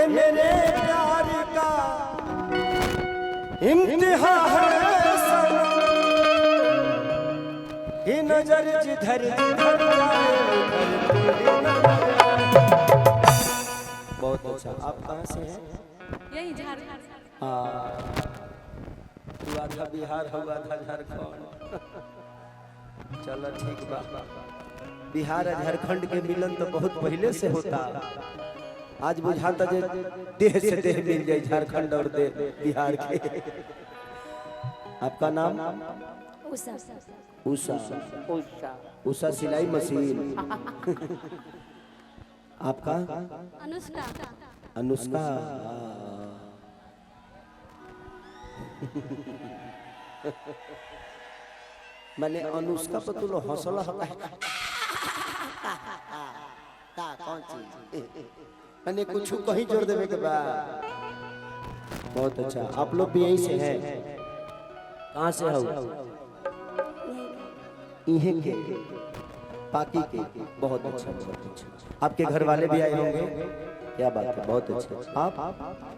मेरे प्यार का इम्तिहान है सनम, ये नजर जिधर जिधर जाए बहुत अच्छा। आप कहाँ से हैं? यही झारखंड। हाँ, तू आधा बिहार हो आधा झारखंड। चलो ठीक बा। बिहार और झारखंड के मिलन तो बहुत पहले से होता। आज बुझाता जे देह से देह मिल जाए झारखंड और बिहार के। आपका नाम? उषा। उषा। उषा सिलाई मशीन। आपका? अनुष्का। अनुष्का। मैंने अनुष्का पर तुम हौसला कौन चीज मैंने कुछ कहीं जोड़ देवे के बाद। बहुत अच्छा। आप लोग भी यही से हैं? कहाँ से हो? इहे के पाकी के। बहुत अच्छा बहुत अच्छा। आपके घर वाले भी आए होंगे? क्या बात है, बहुत अच्छा। आप?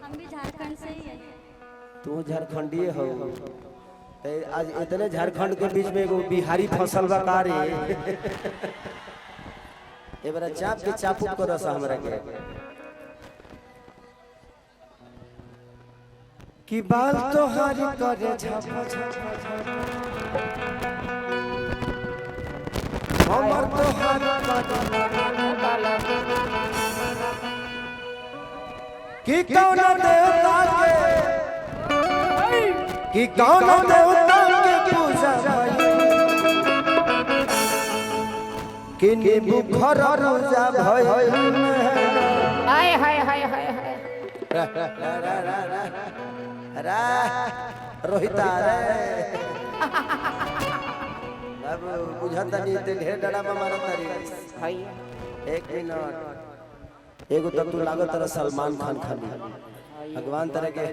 हम भी झारखंड से ही हैं। तू झारखंडी हो? आज इतने झारखंड के बीच में एगो बिहारी फसल बका रे। ए बरा चाप के चापू करो सा हमरा के कि बाल तो हारी करे छापा हमर तो हारी करे कि कौन देवता के कि कौन देवता के पूजा भई कि नींबू खरबूजा भई। हाय हाय हाय हाय हाय रा रोहिता रे अब बुझाता नहीं ते ढेर डड़ा में मारत तारी। हाय एक मिनट एगो तब तू लागत तरह सलमान खान खाली। भगवान तरह के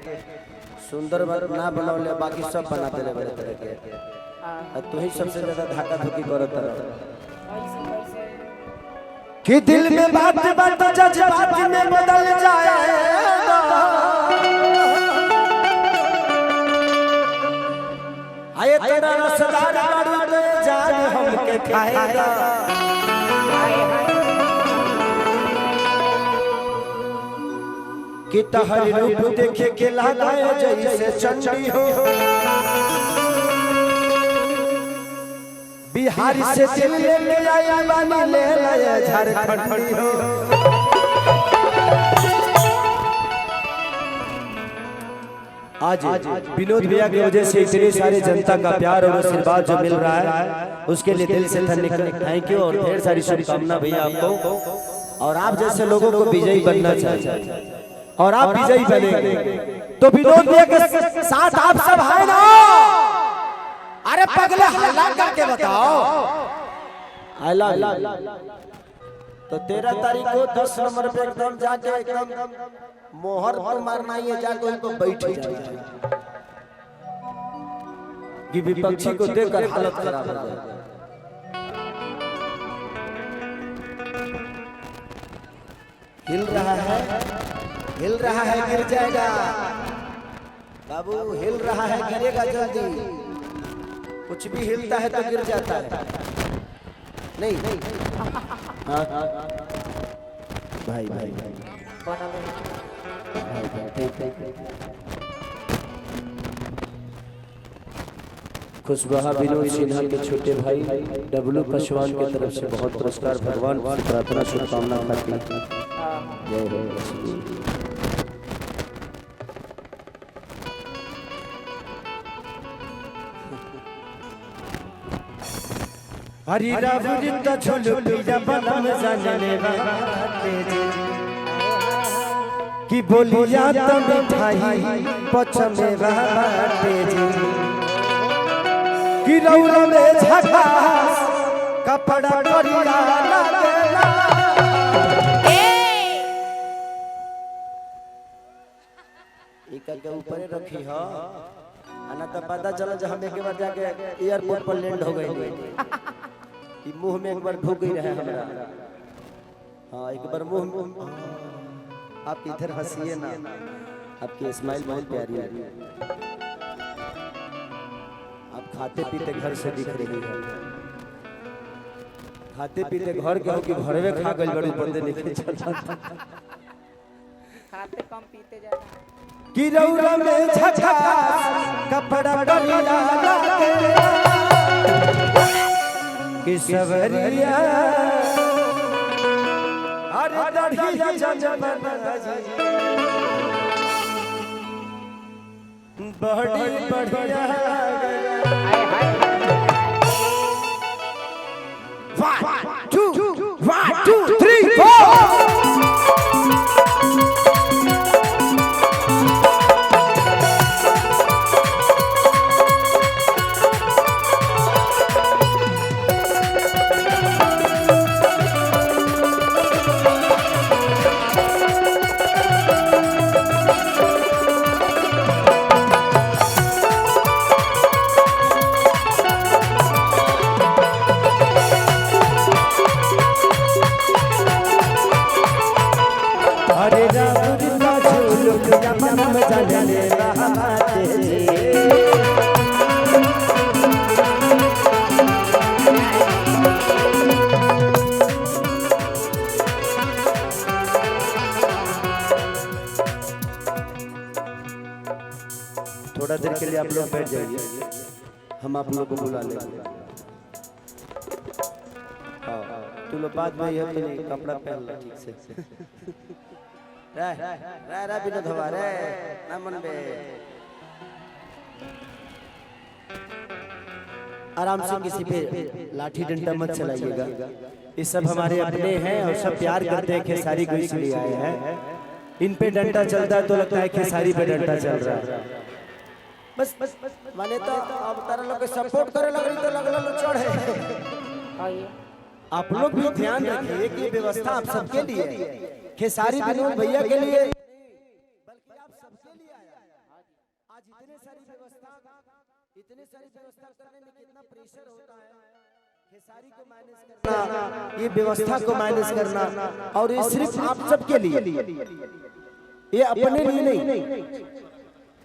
सुंदर ना बनौले बाकी सब बना देले बड़े तरह के। तू ही सबसे ज्यादा धक्का धुकी करत तरह कि दिल में बात बात जज्बात में बदल जाएगा। आए तेरा रसदार बारूद जान हमके खाएगा। कि तहरी रूप देखे के लागा जैसे चंडी हो। बिहारी से दिल लेके आया बानी ले लाया झारखंडी हो। आज विनोद भैया की वजह से इतनी सारी जनता का प्यार और आशीर्वाद जो मिल रहा है उसके लिए दिल से थैंक यू और ढेर सारी शुभकामना भैया आपको। और आप जैसे लोगों को विजयी बनना चाहिए और आप विजयी बनेंगे तो विनोद भैया के साथ आप सब है ना? अरे पगले हल्ला करके बताओ। तो 13 तारीख को 10 नंबर पे एकदम जाके एकदम मोहर तो मारना ही है, जाके उनको बैठ जाए कि विपक्षी को देखकर हालत खराब हो जाए। हिल रहा है गिर जाएगा बाबू, हिल रहा है गिरेगा जल्दी। कुछ भी हिलता है तो गिर जाता है। नहीं भाई भाई खुशबहा विनोद सिन्हा के छोटे भाई डब्लू पासवान की तरफ से बहुत पुरस्कार। भगवान से प्रार्थना शुभकामना खाती। जय हो। हरी रावृत झुलुपिया बनम जाने बाटे कि बोलिया त मिठाई पचमे बाटे कि रौला में झकास कपड़ा करिया लगेला। एक के ऊपर रखी हो आना तो पता चला जब हम एक बार जाके एयरपोर्ट पर लैंड हो गए कि मुंह में एक बार ढुक गई रहे हमरा। हाँ एक बार मुंह आप इधर हंसिए ना, आपकी स्माइल बहुत प्यारी है। आप खाते पीते घर से दिख रही है। खाते पीते घर के हो कि घरवे खा गइल बड़ी बंदे निकल चलता। खाते कम पीते ज्यादा। कि रौरा में झका कपड़ा करिया लागे कि सवरिया अरे दढ़िया बड़ी बढ़िया। हाय हाय 1 2 3 4 अरे राम का झूलुक यमन में जाने रहते जी। थोड़ा देर के लिए आप लोग बैठ जाइए, हम आप लोगों को बुला लेंगे। तू लोग बाद में ये कपड़ा पहन लो ठीक से। रे विनोद हवा रे ना मन बे। आराम से किसी पे लाठी डंडा मत चलाइएगा। ये सब हमारे अपने हैं और सब प्यार करते हैं। खेसारी को इसलिए आए हैं। इन पे डंडा चलता है तो लगता है खेसारी पे डंडा चल रहा है। बस माने तो अब तारा लोग सपोर्ट करे लग रही तो लगला लो चढ़े। आप लोग भी ध्यान रखिए कि ये व्यवस्था आप सबके लिए है। खेसारी विनोद भैया के लिए बल्कि आप सबके लिए आया है। आज इतने सारी व्यवस्था करने में कितना प्रेशर होता है। खेसारी को मैनेज करना, ये व्यवस्था को मैनेज करना, और ये सिर्फ आप सबके लिए, ये अपने लिए नहीं।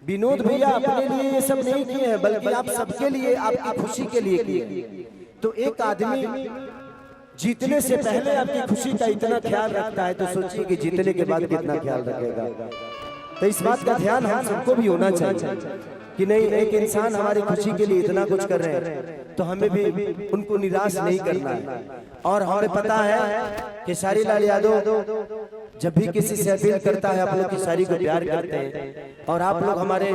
विनोद भैया अपने लिए ये सब नहीं किए हैं, बल्कि आप सबके लिए, आपकी खुशी के लिए किए। तो एक आदमी जीतने से पहले आपकी खुशी का इतना ख्याल रखता है तो सोचिए कि जीतने के बाद कितना ख्याल रखेगा। तो इस बात का ध्यान हम सबको भी होना चाहिए कि नहीं, एक इंसान हमारी खुशी के लिए इतना कुछ कर रहे हैं तो हमें भी उनको निराश नहीं करना है। और हमें पता है कि खेसारी लाल यादव जब भी किसी से अपील करता है आप लोग खेसारी को प्यार करते हैं। और आप लोग हमारे